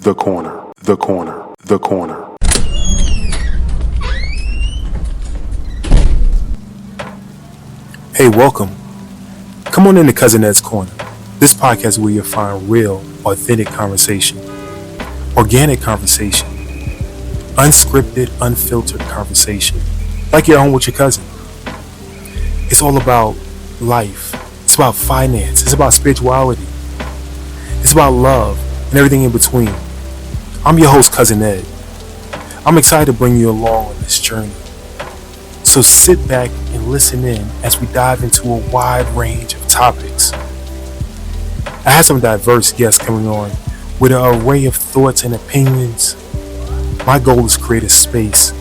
The corner, the corner, the corner. Hey, welcome. Come on into Cousin Ed's Corner. This podcast is where you'll find real, authentic conversation, organic conversation, unscripted, unfiltered conversation, like you're home with your cousin. It's all about life. It's about finance. It's about spirituality. It's about love and everything in between. I'm your host, Cousin Ed. I'm excited to bring you along on this journey. So sit back and listen in as we dive into a wide range of topics. I have some diverse guests coming on with an array of thoughts and opinions. My goal is to create a space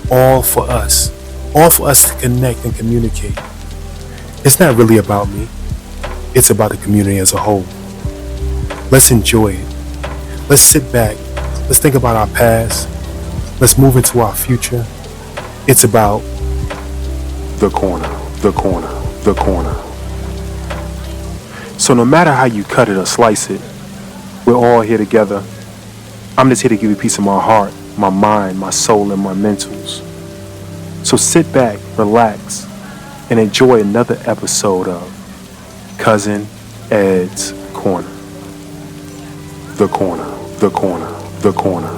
all for us to connect and communicate. It's not really about me. It's about the community as a whole. Let's enjoy it. Let's sit back. Let's think about our past. Let's move into our future. It's about The corner, the corner, the corner. So no matter how you cut it or slice it, we're all here together. I'm just here to give you a piece of my heart, my mind, my soul, and my mentals. So sit back, relax, and enjoy another episode of Cousin Ed's Corner. The corner, the corner, the corner.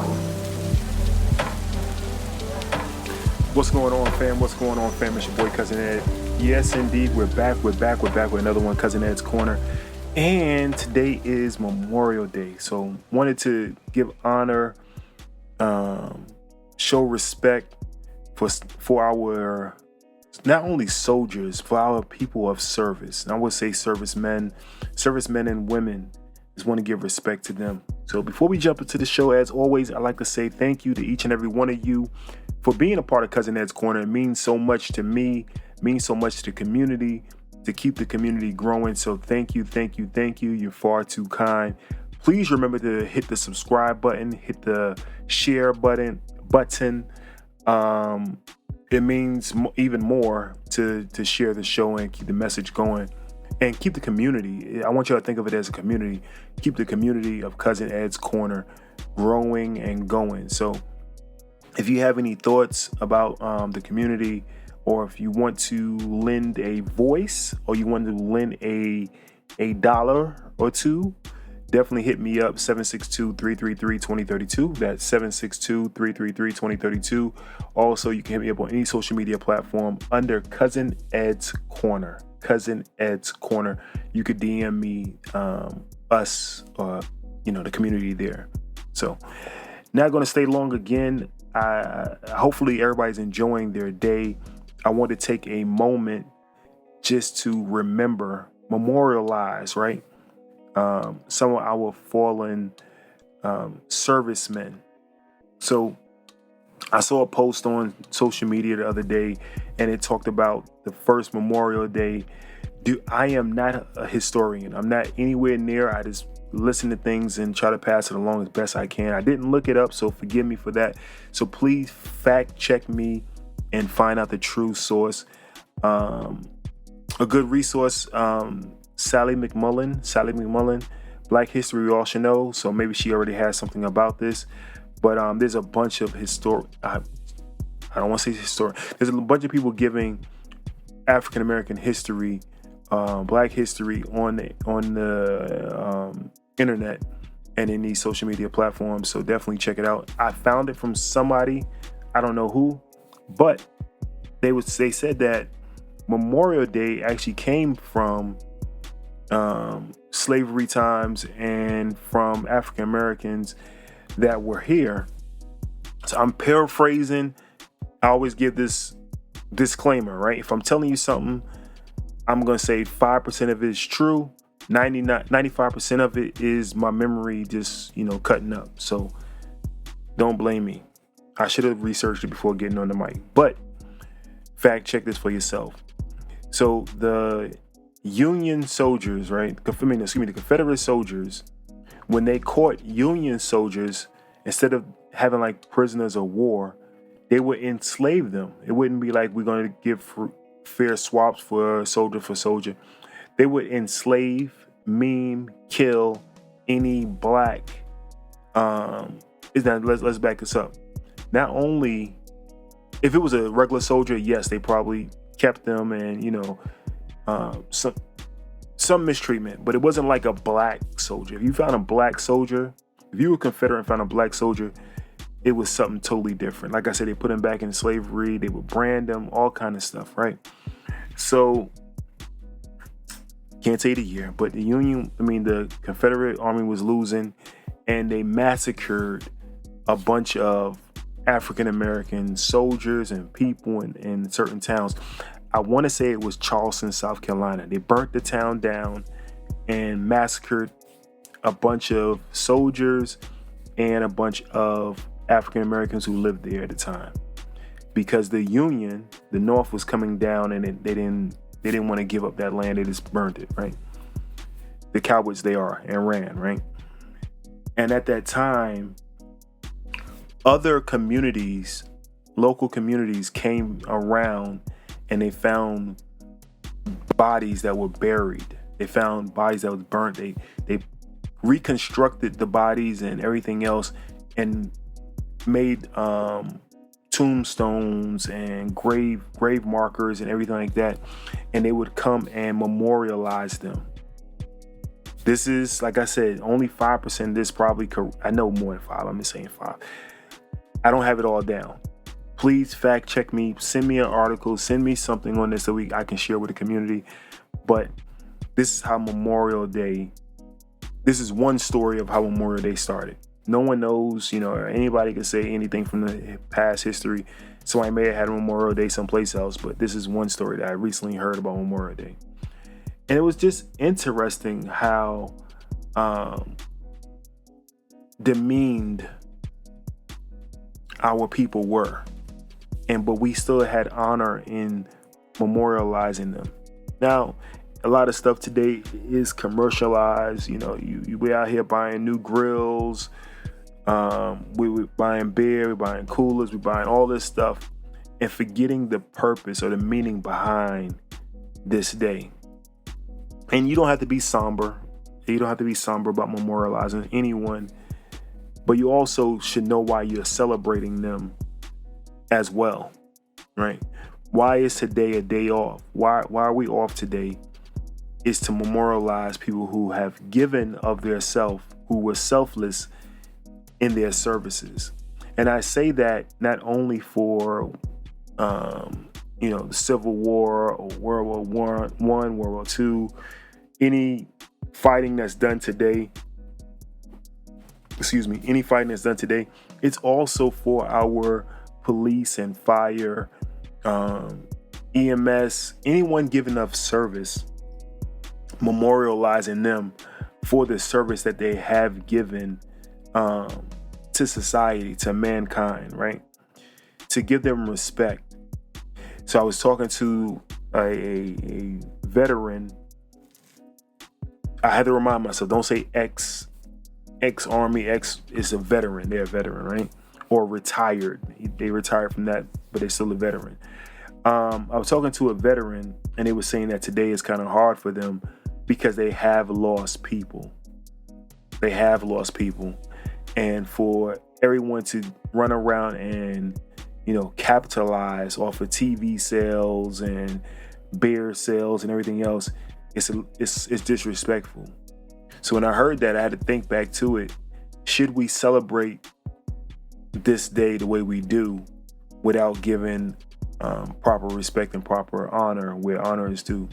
What's going on, fam? What's going on, fam? It's your boy, Cousin Ed. Yes, indeed, we're back with another one, Cousin Ed's Corner. And today is Memorial Day. So wanted to give honor, show respect for our, not only soldiers, for our people of service. And I would say servicemen and women. Just want to give respect to them. So before we jump into the show, as always, I'd like to say thank you to each and every one of you for being a part of Cousin Ed's Corner. It means so much to me, means so much to the community, to keep the community growing. So thank you. You're far too kind. Please remember to hit the subscribe button, hit the share button. It means even more to share the show and keep the message going. And keep the community. I want you to think of it as a community. Keep the community of Cousin Ed's Corner growing and going. So if you have any thoughts about the community, or if you want to lend a voice, or you want to lend a dollar or two, definitely hit me up, 762-333-2032. That's 762-333-2032. Also, you can hit me up on any social media platform under Cousin Ed's Corner. Cousin Ed's Corner. You could DM me, us, or the community there. So, not going to stay long again. Hopefully everybody's enjoying their day. I want to take a moment just to remember, memorialize, right? Some of our fallen servicemen. So I saw a post on social media the other day, and it talked about the first Memorial Day. I am not a historian. I'm not anywhere near. I just listen to things and try to pass it along as best I can. I didn't look it up, so forgive me for that. So please fact check me and find out the true source. A good resource, Sally McMullen, Black History we all should know. So maybe she already has something about this. But there's a bunch of I don't want to say historian. There's a bunch of people giving African American history, Black history on the internet and in these social media platforms. So definitely check it out. I found it from somebody, I don't know who, but they said that Memorial Day actually came from slavery times and from African Americans that were here. So I'm paraphrasing. I always give this disclaimer, right? If I'm telling you something, I'm going to say 5% of it is true. 95% of it is my memory just, cutting up. So don't blame me. I should have researched it before getting on the mic. But fact check this for yourself. So the Union soldiers, right? The Confederate soldiers, when they caught Union soldiers, instead of having like prisoners of war, they would enslave them. It wouldn't be like we're going to give fair swaps for soldier. They would enslave, kill any black is that let's back this up. Not only if it was a regular soldier, yes, they probably kept them and some mistreatment, but it wasn't like a black soldier. If you found a black soldier, if you were Confederate and found a black soldier, it was something totally different. Like I said, they put them back in slavery, they would brand them, all kind of stuff, right? So can't say the year, but the Confederate Army was losing, and they massacred a bunch of African American soldiers and people in certain towns. I want to say it was Charleston, South Carolina. They burnt the town down and massacred a bunch of soldiers and a bunch of African Americans who lived there at the time, because the Union, the North, was coming down, and they didn't want to give up that land. They just burned it, right? The cowards they are, and ran, right? And at that time, other communities, local communities, came around and they found bodies that were buried. They found bodies that was burnt. They reconstructed the bodies and everything else, and made tombstones and grave markers and everything like that. And they would come and memorialize them. This is, like I said, only 5%. This probably, I know more than 5. I'm just saying 5. I don't have it all down. Please fact check me, send me an article, send me something on this so I can share with the community. But this is how Memorial Day, this is one story of how Memorial Day started. No one knows, or anybody can say anything from the past history. Somebody may have had a Memorial Day someplace else, but this is one story that I recently heard about Memorial Day. And it was just interesting how demeaned our people were. But we still had honor in memorializing them. Now, a lot of stuff today is commercialized. We out here buying new grills. We're buying beer, we're buying coolers, we're buying all this stuff, and forgetting the purpose or the meaning behind this day. And you don't have to be somber. You don't have to be somber about memorializing anyone, but you also should know why you're celebrating them as well, right? Why is today a day off? Why are we off today? Is to memorialize people who have given of their self, who were selfless in their services. And I say that not only for the Civil War or World War I, World War II, any fighting that's done today, it's also for our police and fire, EMS, anyone giving of service, memorializing them for the service that they have given to society, to mankind, right? To give them respect. So I was talking to a veteran. I had to remind myself, don't say ex-army, ex is a veteran. They're a veteran, right? Or retired. They retired from that, but they're still a veteran. I was talking to a veteran, and they were saying that today is kind of hard for them because they have lost people. They have lost people. And for everyone to run around and, capitalize off of TV sales and beer sales and everything else, it's disrespectful. So when I heard that, I had to think back to it. Should we celebrate this day the way we do without giving proper respect and proper honor where honor is due?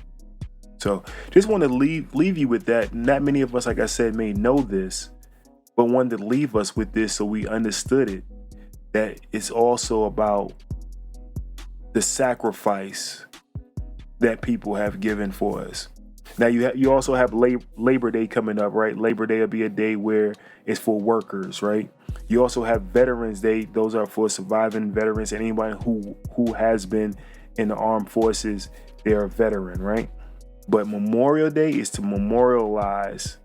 So just want to leave you with that. Not many of us, like I said, may know this, but wanted to leave us with this so we understood it, that it's also about the sacrifice that people have given for us. Now you also have Labor Day coming up, right? Labor Day will be a day where it's for workers, right? You also have Veterans Day. Those are for surviving veterans. And anybody who has been in the armed forces, they're a veteran, right? But Memorial Day is to memorialize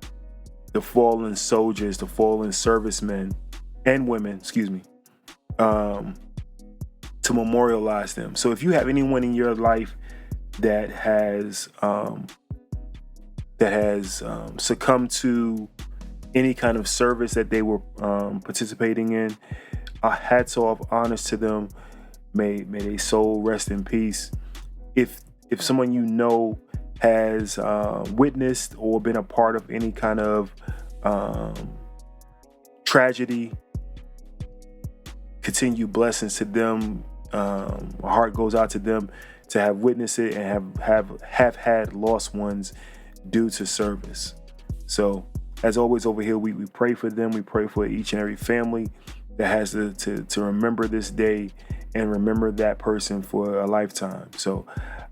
the fallen soldiers, the fallen servicemen and women, to memorialize them. So if you have anyone in your life that has succumbed to any kind of service that they were participating in. Hats off, honors to them. May their soul rest in peace. If someone you know has witnessed or been a part of any kind of tragedy, continue blessings to them. My heart goes out to them to have witnessed it and have had lost ones due to service. So as always over here, we pray for them. We pray for each and every family that has to remember this day and remember that person for a lifetime. So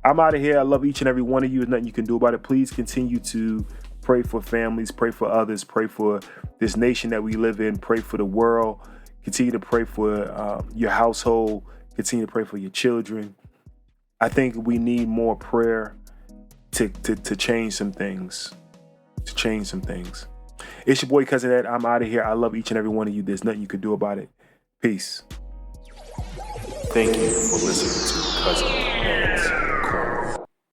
I'm out of here. I love each and every one of you. There's nothing you can do about it. Please continue to pray for families, pray for others, pray for this nation that we live in, pray for the world. Continue to pray for your household. Continue to pray for your children. I think we need more prayer to change some things. To change some things. It's your boy Cousin Ed. I'm out of here. I love each and every one of you. There's nothing you can do about it. Peace. Thank you for listening to Cousin Ed.